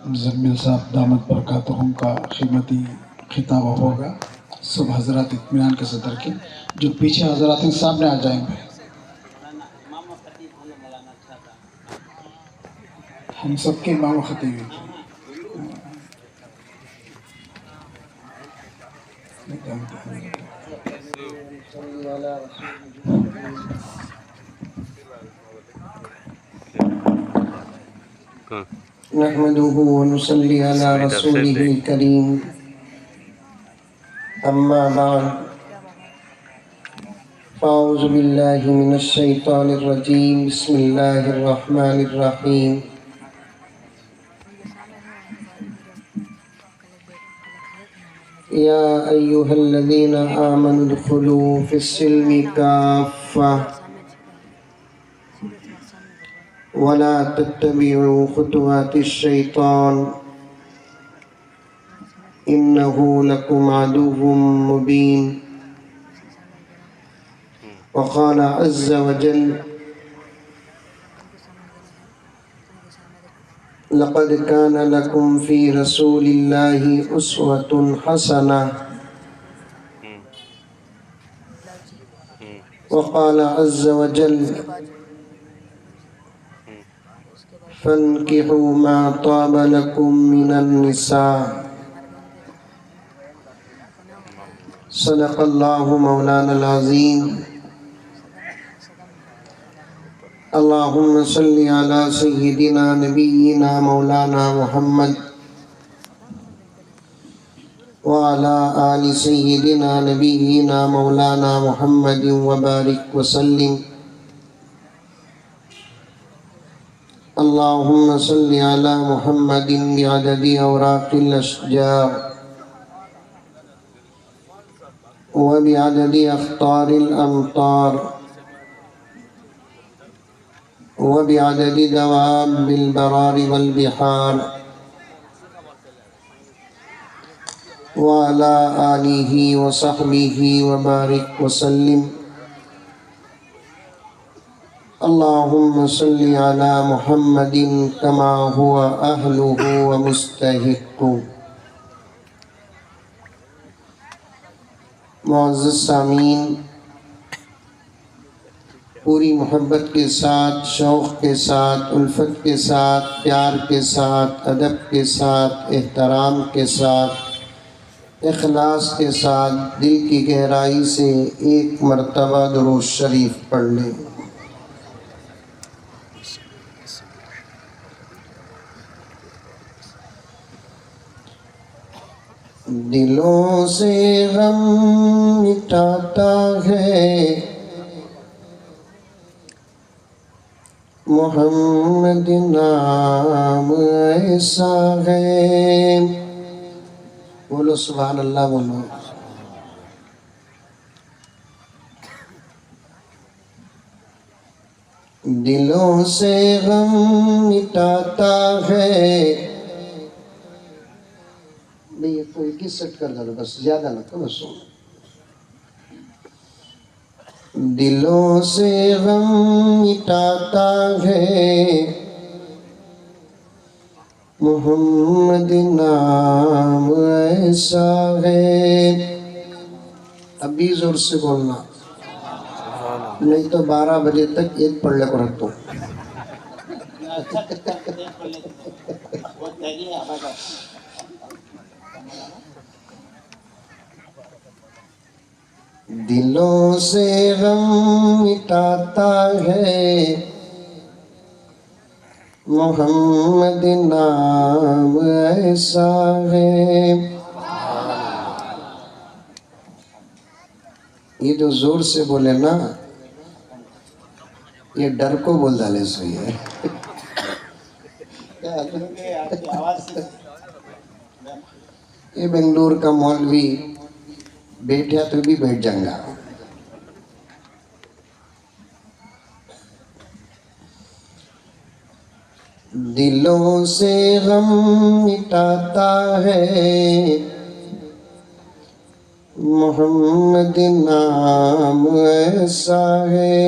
مزمل صاحب دامت برکاتہم کا قیمتی خطاب ہوگا. سب حضرات اطمینان کے صدر کے جو پیچھے حضرات ہیں سامنے آ جائیں گے. ہم سب کے امام خطیب ہیں. نحمده ونصلي على رسوله الكريم أما بعد فأعوذ بالله من الشيطان الرجيم بسم الله الرحمن الرحيم يا أيها الذين آمنوا ادخلوا في السلم كافة ولا تتبعوا خطوات الشيطان إنه لكم عدو مبين. وقال عز وجل لقد كان لكم في رسول الله أسوة حسنة. وقال عز وجل فانكحوا ما طاب لكم من النساء. صدق الله مولانا العظيم. اللهم صل على سيدنا نبينا مولانا محمد وعلى آل سيدنا نبينا مولانا محمد وبارك وسلم. اللهم صل على محمد بعدد أوراق الأشجار وبعدد أخطار الأمطار وبعدد دواب البرار والبحار وعلى آله وصحبه وبارك وسلم. اللهم صل على محمد كما هو أهله ومستحق. معزز سامعین، پوری محبت کے ساتھ، شوق کے ساتھ، الفت کے ساتھ، پیار کے ساتھ، ادب کے ساتھ، احترام کے ساتھ، اخلاص کے ساتھ، دل کی گہرائی سے ایک مرتبہ درود شریف پڑھ لیں. دلوں سے غم مٹاتا ہے محمد نام ایسا ہے. بولو سبحان اللہ بولو. دلوں سے غم مٹاتا ہے. یہ کوئی کی سیٹ کر دو بس، زیادہ نہ کرو. بس دلوں سے غم مٹاتا ہے محمد نام ایسا ہے. ابھی زور سے بولنا، نہیں تو 12 بجے تک ایک پڑھ لے کو رکھ دو. دلوں سے غم مٹاتا ہے محمد نام ایسا ہے. یہ جو زور سے بولے نا، یہ ڈر کو بول ڈالے سوئی ہے. یہ بنگلور کا مولوی بیٹھا تو بھی بیٹھ جائیں گا. دلوں سے غم مٹاتا ہے محمد نام ایسا ہے.